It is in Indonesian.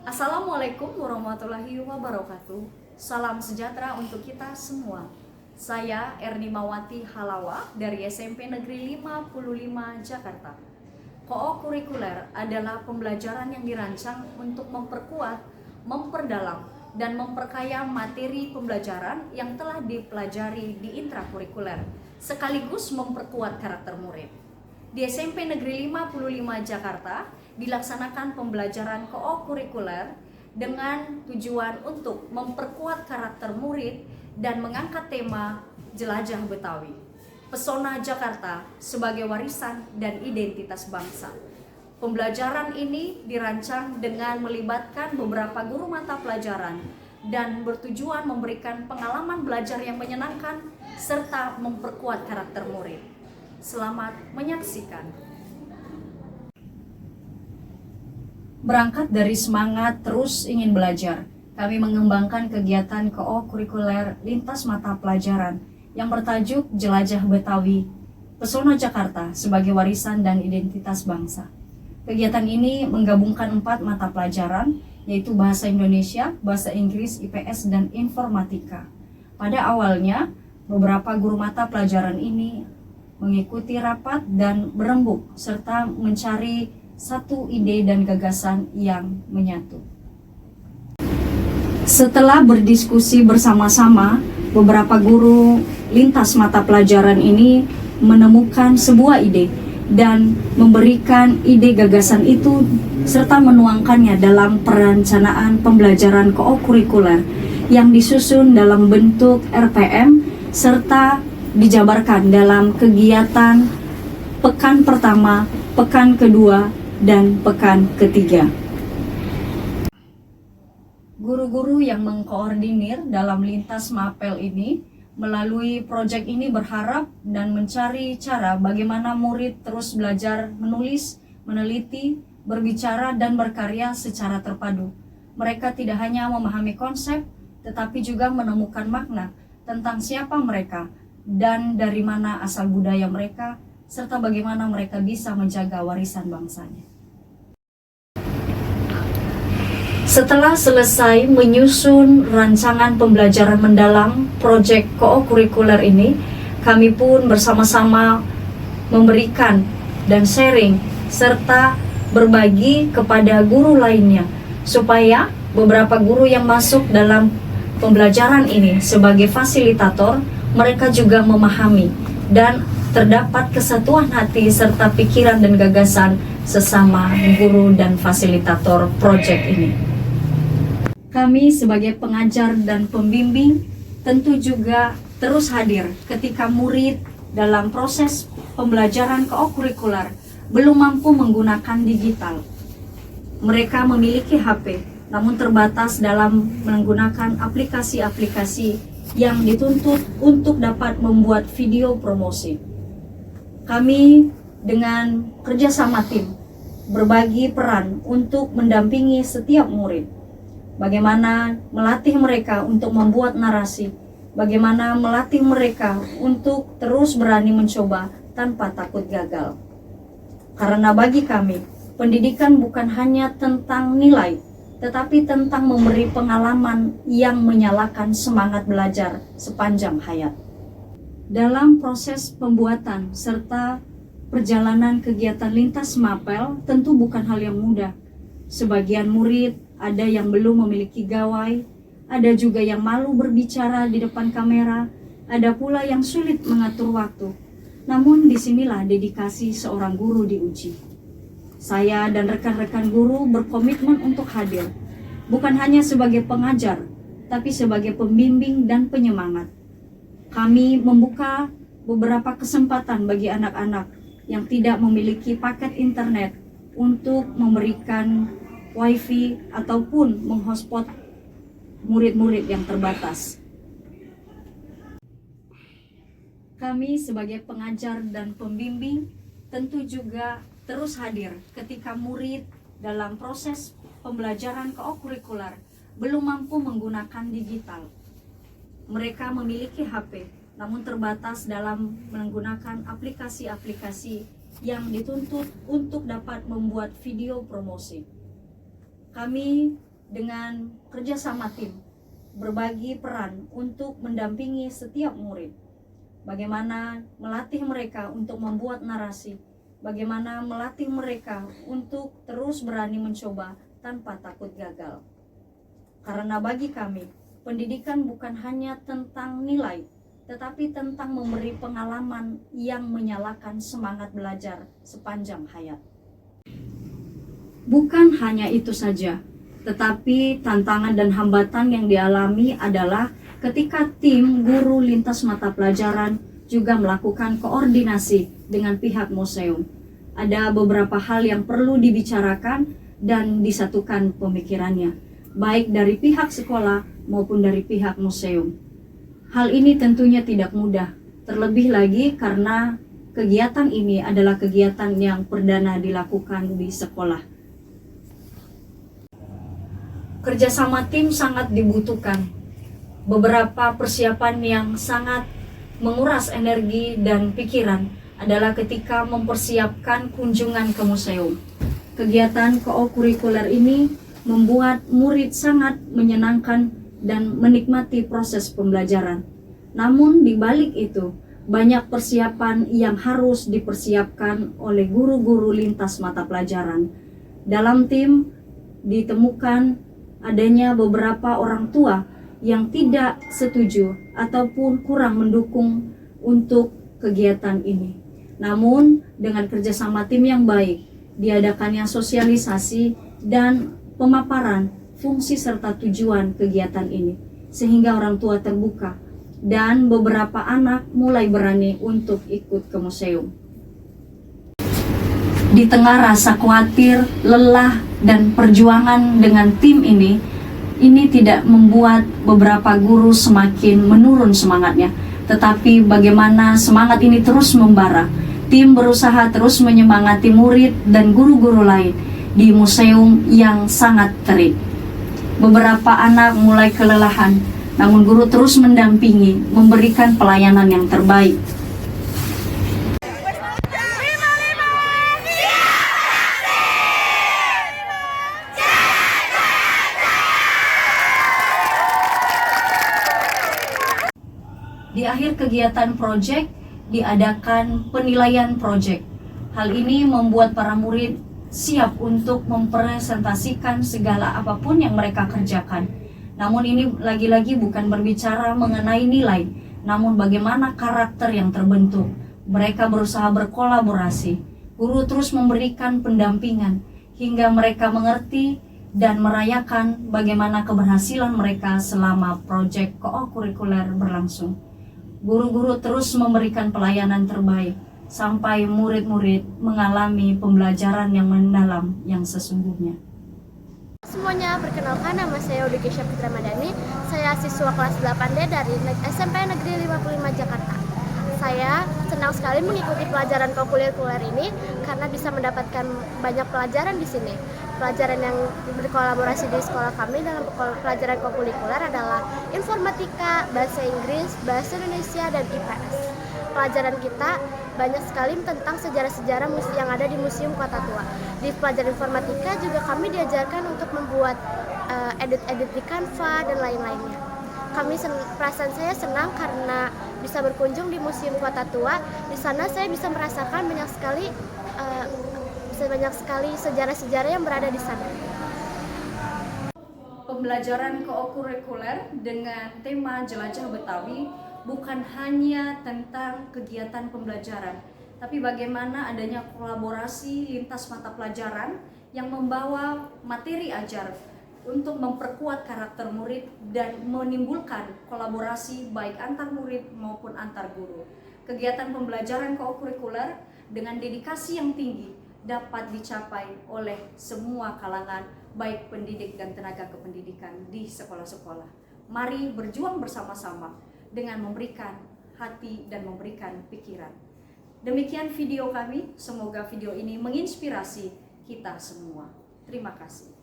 Assalamualaikum warahmatullahi wabarakatuh. Salam sejahtera untuk kita semua. Saya Erni Mawati Halawa dari SMP Negeri 55 Jakarta. Kokurikuler adalah pembelajaran yang dirancang untuk memperkuat, memperdalam, dan memperkaya materi pembelajaran yang telah dipelajari di intrakurikuler, sekaligus memperkuat karakter murid. Di SMP Negeri 55 Jakarta dilaksanakan pembelajaran kokurikuler dengan tujuan untuk memperkuat karakter murid dan mengangkat tema Jelajah Betawi, Pesona Jakarta sebagai warisan dan identitas bangsa. Pembelajaran ini dirancang dengan melibatkan beberapa guru mata pelajaran dan bertujuan memberikan pengalaman belajar yang menyenangkan serta memperkuat karakter murid. Selamat menyaksikan. Berangkat dari semangat terus ingin belajar, kami mengembangkan kegiatan kokurikuler lintas mata pelajaran yang bertajuk Jelajah Betawi, Pesona Jakarta sebagai warisan dan identitas bangsa. Kegiatan ini menggabungkan 4 mata pelajaran, yaitu Bahasa Indonesia, Bahasa Inggris, IPS, dan Informatika. Pada awalnya, beberapa guru mata pelajaran ini mengikuti rapat dan berembuk, serta mencari satu ide dan gagasan yang menyatu. Setelah berdiskusi bersama-sama, beberapa guru lintas mata pelajaran ini menemukan sebuah ide dan memberikan ide gagasan itu serta menuangkannya dalam perencanaan pembelajaran kokurikuler yang disusun dalam bentuk RPM serta dijabarkan dalam kegiatan pekan pertama, pekan kedua, dan pekan ketiga. Guru-guru yang mengkoordinir dalam lintas mapel ini melalui proyek ini berharap dan mencari cara bagaimana murid terus belajar menulis, meneliti, berbicara, dan berkarya secara terpadu. Mereka tidak hanya memahami konsep, tetapi juga menemukan makna tentang siapa mereka dan dari mana asal budaya mereka, serta bagaimana mereka bisa menjaga warisan bangsanya. Setelah selesai menyusun rancangan pembelajaran mendalam proyek kokurikuler ini, kami pun bersama-sama memberikan dan sharing serta berbagi kepada guru lainnya, supaya beberapa guru yang masuk dalam pembelajaran ini sebagai fasilitator, mereka juga memahami dan terdapat kesatuan hati serta pikiran dan gagasan sesama guru dan fasilitator proyek ini. Kami sebagai pengajar dan pembimbing tentu juga terus hadir ketika murid dalam proses pembelajaran kokurikuler belum mampu menggunakan digital. Mereka memiliki HP, namun terbatas dalam menggunakan aplikasi-aplikasi yang dituntut untuk dapat membuat video promosi. Kami dengan kerjasama tim berbagi peran untuk mendampingi setiap murid. Bagaimana melatih mereka untuk membuat narasi, bagaimana melatih mereka untuk terus berani mencoba tanpa takut gagal. Karena bagi kami, pendidikan bukan hanya tentang nilai, tetapi tentang memberi pengalaman yang menyalakan semangat belajar sepanjang hayat. Dalam proses pembuatan serta perjalanan kegiatan lintas mapel tentu bukan hal yang mudah. Sebagian murid ada yang belum memiliki gawai, ada juga yang malu berbicara di depan kamera, ada pula yang sulit mengatur waktu. Namun disinilah dedikasi seorang guru diuji. Saya dan rekan-rekan guru berkomitmen untuk hadir, bukan hanya sebagai pengajar, tapi sebagai pembimbing dan penyemangat. Kami membuka beberapa kesempatan bagi anak-anak yang tidak memiliki paket internet untuk memberikan wifi ataupun menghotspot murid-murid yang terbatas. Kami sebagai pengajar dan pembimbing tentu juga terus hadir ketika murid dalam proses pembelajaran kokurikuler belum mampu menggunakan digital. Mereka memiliki HP, namun terbatas dalam menggunakan aplikasi-aplikasi yang dituntut untuk dapat membuat video promosi. Kami dengan kerjasama tim, berbagi peran untuk mendampingi setiap murid. Bagaimana melatih mereka untuk membuat narasi, bagaimana melatih mereka untuk terus berani mencoba tanpa takut gagal. Karena bagi kami, pendidikan bukan hanya tentang nilai, tetapi tentang memberi pengalaman yang menyalakan semangat belajar sepanjang hayat. Bukan hanya itu saja, tetapi tantangan dan hambatan yang dialami adalah ketika tim guru lintas mata pelajaran juga melakukan koordinasi dengan pihak museum. Ada beberapa hal yang perlu dibicarakan dan disatukan pemikirannya, baik dari pihak sekolah maupun dari pihak museum. Hal ini tentunya tidak mudah, terlebih lagi karena kegiatan ini adalah kegiatan yang perdana dilakukan di sekolah. Kerjasama tim sangat dibutuhkan. Beberapa persiapan yang sangat menguras energi dan pikiran adalah ketika mempersiapkan kunjungan ke museum. Kegiatan kokurikuler ini membuat murid sangat menyenangkan dan menikmati proses pembelajaran. Namun di balik itu, banyak persiapan yang harus dipersiapkan oleh guru-guru lintas mata pelajaran. Dalam tim ditemukan adanya beberapa orang tua yang tidak setuju ataupun kurang mendukung untuk kegiatan ini. Namun dengan kerjasama tim yang baik, diadakannya sosialisasi dan pemaparan fungsi serta tujuan kegiatan ini, sehingga orang tua terbuka dan beberapa anak mulai berani untuk ikut ke museum. Di tengah rasa khawatir, lelah, dan perjuangan dengan tim ini tidak membuat beberapa guru semakin menurun semangatnya. Tetapi bagaimana semangat ini terus membara. Tim berusaha terus menyemangati murid dan guru-guru lain di museum yang sangat terik. Beberapa anak mulai kelelahan, namun guru terus mendampingi, memberikan pelayanan yang terbaik. Di akhir kegiatan proyek diadakan penilaian proyek. Hal ini membuat para murid siap untuk mempresentasikan segala apapun yang mereka kerjakan. Namun ini lagi-lagi bukan berbicara mengenai nilai, namun bagaimana karakter yang terbentuk. Mereka berusaha berkolaborasi. Guru terus memberikan pendampingan hingga mereka mengerti dan merayakan bagaimana keberhasilan mereka selama proyek kokurikuler berlangsung. Guru-guru terus memberikan pelayanan terbaik sampai murid-murid mengalami pembelajaran yang mendalam yang sesungguhnya. Semuanya, perkenalkan, nama saya Udikisha Putra Madani. Saya siswa kelas 8D dari SMP Negeri 55 Jakarta. Saya senang sekali mengikuti pelajaran kokurikuler ini karena bisa mendapatkan banyak pelajaran di sini. Pelajaran yang berkolaborasi di sekolah kami dalam pelajaran kokurikuler adalah informatika, bahasa Inggris, bahasa Indonesia, dan IPS. Pelajaran kita banyak sekali tentang sejarah-sejarah yang ada di Museum Kota Tua. Di pelajaran informatika juga kami diajarkan untuk membuat edit-edit di Canva dan lain-lainnya. Perasaan saya senang karena bisa berkunjung di Museum Kota Tua. Di sana saya bisa merasakan banyak sekali sejarah-sejarah yang berada di sana. Pembelajaran kokurikuler dengan tema Jelajah Betawi bukan hanya tentang kegiatan pembelajaran, tapi bagaimana adanya kolaborasi lintas mata pelajaran yang membawa materi ajar untuk memperkuat karakter murid dan menimbulkan kolaborasi baik antar murid maupun antar guru. Kegiatan pembelajaran kokurikuler dengan dedikasi yang tinggi dapat dicapai oleh semua kalangan, baik pendidik dan tenaga kependidikan di sekolah-sekolah. Mari berjuang bersama-sama dengan memberikan hati dan memberikan pikiran. Demikian video kami, semoga video ini menginspirasi kita semua. Terima kasih.